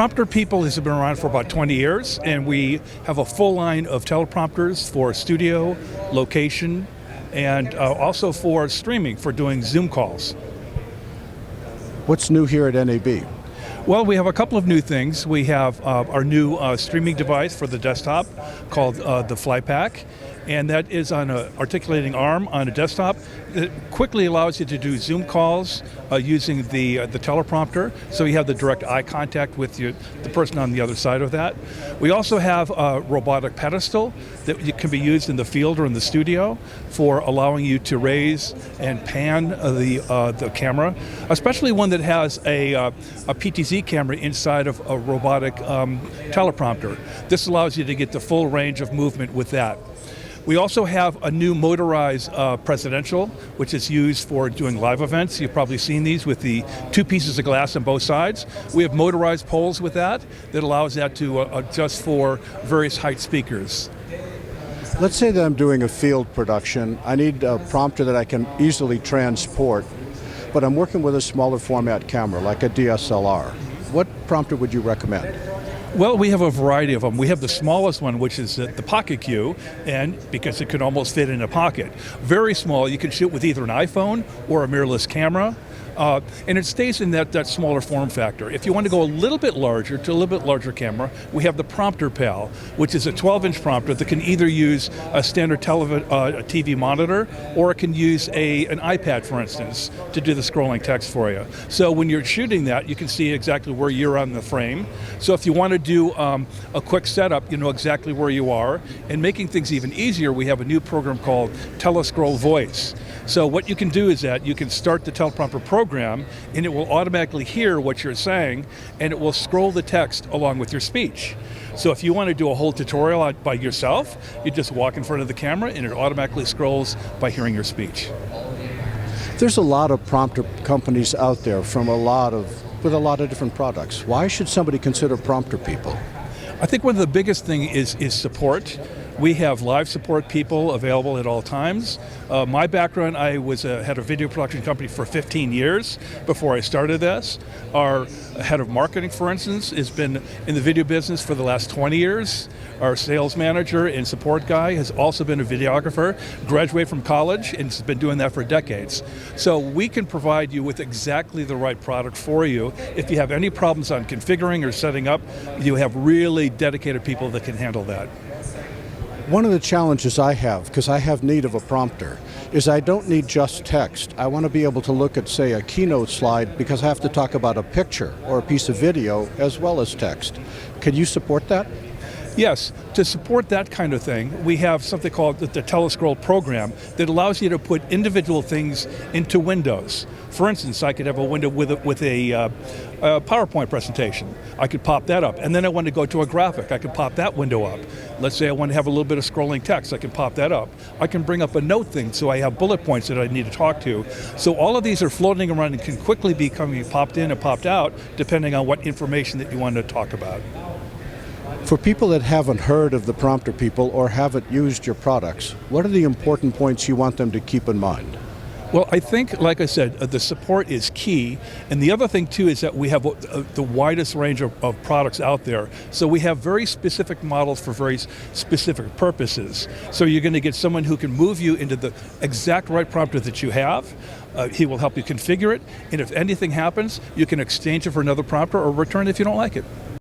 Prompter People has been around for about 20 years, and we have a full line of teleprompters for studio, location, and also for streaming, for doing Zoom calls. What's new here at NAB? Well, we have a couple of new things. We have our new streaming device for the desktop called the FlyPack, and that is on an articulating arm on a desktop. It quickly allows you to do Zoom calls using the teleprompter, so you have the direct eye contact with the person on the other side of that. We also have a robotic pedestal that can be used in the field or in the studio for allowing you to raise and pan the camera, especially one that has a PTZ camera inside of a robotic teleprompter. This allows you to get the full range of movement with that. We also have a new motorized presidential, which is used for doing live events. You've probably seen these with the two pieces of glass on both sides. We have motorized poles with that allows that to adjust for various height speakers. Let's say that I'm doing a field production. I need a prompter that I can easily transport, but I'm working with a smaller format camera, like a DSLR. What prompter would you recommend? Well, we have a variety of them. We have the smallest one, which is the Pocket Q, and because it can almost fit in a pocket. Very small, you can shoot with either an iPhone or a mirrorless camera. And it stays in that smaller form factor. If you want to go a little bit larger, to a little bit larger camera, we have the Prompter Pal, which is a 12-inch prompter that can either use a standard TV monitor, or it can use an iPad, for instance, to do the scrolling text for you. So when you're shooting that, you can see exactly where you're on the frame. So if you want to do a quick setup, you know exactly where you are. And making things even easier, we have a new program called Telescroll Voice. So what you can do is that you can start the teleprompter program, and it will automatically hear what you're saying, and it will scroll the text along with your speech. So if you want to do a whole tutorial by yourself, you just walk in front of the camera, and it automatically scrolls by hearing your speech. There's a lot of prompter companies out there with a lot of different products. Why should somebody consider Prompter People? I think one of the biggest things is support. We have live support people available at all times. My background, I had a video production company for 15 years before I started this. Our head of marketing, for instance, has been in the video business for the last 20 years. Our sales manager and support guy has also been a videographer, graduated from college, and has been doing that for decades. So we can provide you with exactly the right product for you. If you have any problems on configuring or setting up, you have really dedicated people that can handle that. One of the challenges I have, because I have need of a prompter, is I don't need just text. I want to be able to look at, say, a keynote slide because I have to talk about a picture or a piece of video as well as text. Can you support that? Yes, to support that kind of thing, we have something called the Telescroll program that allows you to put individual things into windows. For instance, I could have a window with a PowerPoint presentation. I could pop that up, and then I want to go to a graphic. I could pop that window up. Let's say I want to have a little bit of scrolling text. I can pop that up. I can bring up a note thing, so I have bullet points that I need to talk to. So all of these are floating around and can quickly be popped in and popped out, depending on what information that you want to talk about. For people that haven't heard of the Prompter People or haven't used your products, what are the important points you want them to keep in mind? Well, I think, like I said, the support is key. And the other thing, too, is that we have the widest range of products out there. So we have very specific models for very specific purposes. So you're going to get someone who can move you into the exact right prompter that you have. He will help you configure it. And if anything happens, you can exchange it for another prompter or return it if you don't like it.